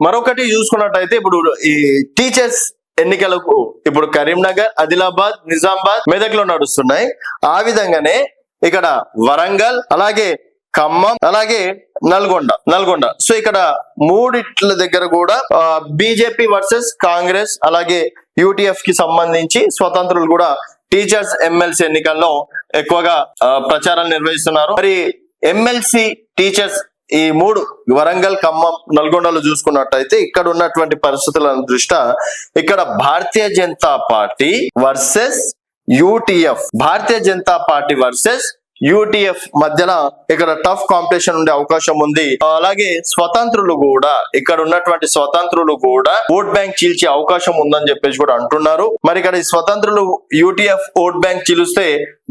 మరొకటి చూసుకున్నట్టయితే ఇప్పుడు ఈ టీచర్స్ ఎన్నికలకు ఇప్పుడు కరీంనగర్, ఆదిలాబాద్, నిజామాబాద్, మెదక్ లో నడుస్తున్నాయి. ఆ విధంగానే ఇక్కడ వరంగల్, అలాగే ఖమ్మం, అలాగే నల్గొండ. సో ఇక్కడ మూడిట్ల దగ్గర కూడా బీజేపీ వర్సెస్ కాంగ్రెస్, అలాగే యూటీఎఫ్ కి సంబంధించి స్వతంత్రులు కూడా టీచర్స్ ఎమ్మెల్సీ ఎన్నికల్లో ఎక్కువగా ప్రచారాలు నిర్వహిస్తున్నారు. మరి ఎమ్మెల్సీ టీచర్స్ ఈ మూడు వరంగల్, ఖమ్మం, నల్గొండలో చూసుకున్నట్టయితే ఇక్కడ ఉన్నటువంటి పరిస్థితుల దృష్ట్యా ఇక్కడ భారతీయ జనతా పార్టీ వర్సెస్ యూటీఎఫ్, భారతీయ జనతా పార్టీ వర్సెస్ యూటీఎఫ్ మధ్యన ఇక్కడ టఫ్ కాంపిటీషన్ ఉండే అవకాశం ఉంది. అలాగే స్వతంత్రులు కూడా ఇక్కడ ఉన్నటువంటి స్వతంత్రులు కూడా ఓట్ బ్యాంక్ చీల్చే అవకాశం ఉందని చెప్పేసి కూడా అంటున్నారు. మరి ఇక్కడ స్వతంత్రులు యూటీఎఫ్ ఓట్ బ్యాంక్ చీలిస్తే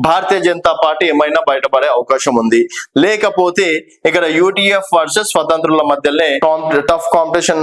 భారతీయ జనతా పార్టీ ఏమైనా బయటపడే అవకాశం ఉంది. లేకపోతే ఇక్కడ యూటీఎఫ్ వర్సెస్ స్వతంత్రుల మధ్యనే టఫ్ కాంపిటీషన్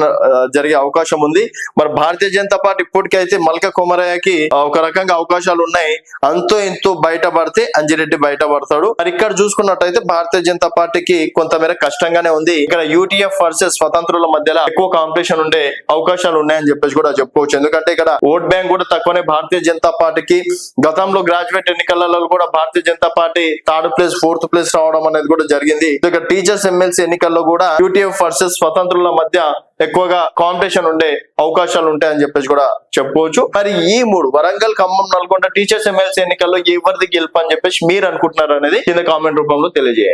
జరిగే అవకాశం ఉంది. మరి భారతీయ జనతా పార్టీ ఇప్పటికైతే మల్క కొమరయ్యకి ఒక రకంగా అవకాశాలు ఉన్నాయి. అంతో ఇంతో బయటపడితే అంజిరెడ్డి బయటపడతాడు. మరి ఇక్కడ చూసుకున్నట్టయితే భారతీయ జనతా పార్టీకి కొంతమేర కష్టంగానే ఉంది. ఇక్కడ యూటీఎఫ్ వర్సెస్ స్వతంత్రుల మధ్యలో ఎక్కువ కాంపిటీషన్ ఉండే అవకాశాలు ఉన్నాయని చెప్పేసి కూడా చెప్పుకోవచ్చు. ఎందుకంటే ఇక్కడ ఓట్ బ్యాంక్ కూడా తక్కువనే భారతీయ జనతా పార్టీకి. గతంలో గ్రాడ్యుయేట్ ఎన్నికలలో కూడా Bharatiya Janata party 3rd place 4th place రావడం అనేది కూడా జరిగింది. ఇక్కడ టీచర్స్ ఎమ్మెల్సీ ఎన్నికల్లో కూడా యూటీఎఫ్ వర్సెస్ స్వతంత్రుల మధ్య ఎక్కువగా కాంపిటీషన్ ఉండే అవకాశాలు ఉంటాయని చెప్పేసి కూడా చెప్పుకోవచ్చు. మరి ఈ మూడు వరంగల్, ఖమ్మం, నల్గొండ టీచర్స్ ఎమ్మెల్సీ ఎన్నికల్లో ఎవరిది గెలుపు అని చెప్పేసి మీరు అనుకుంటున్నారు అనేది కింద కామెంట్ రూపంలో తెలియజేయండి.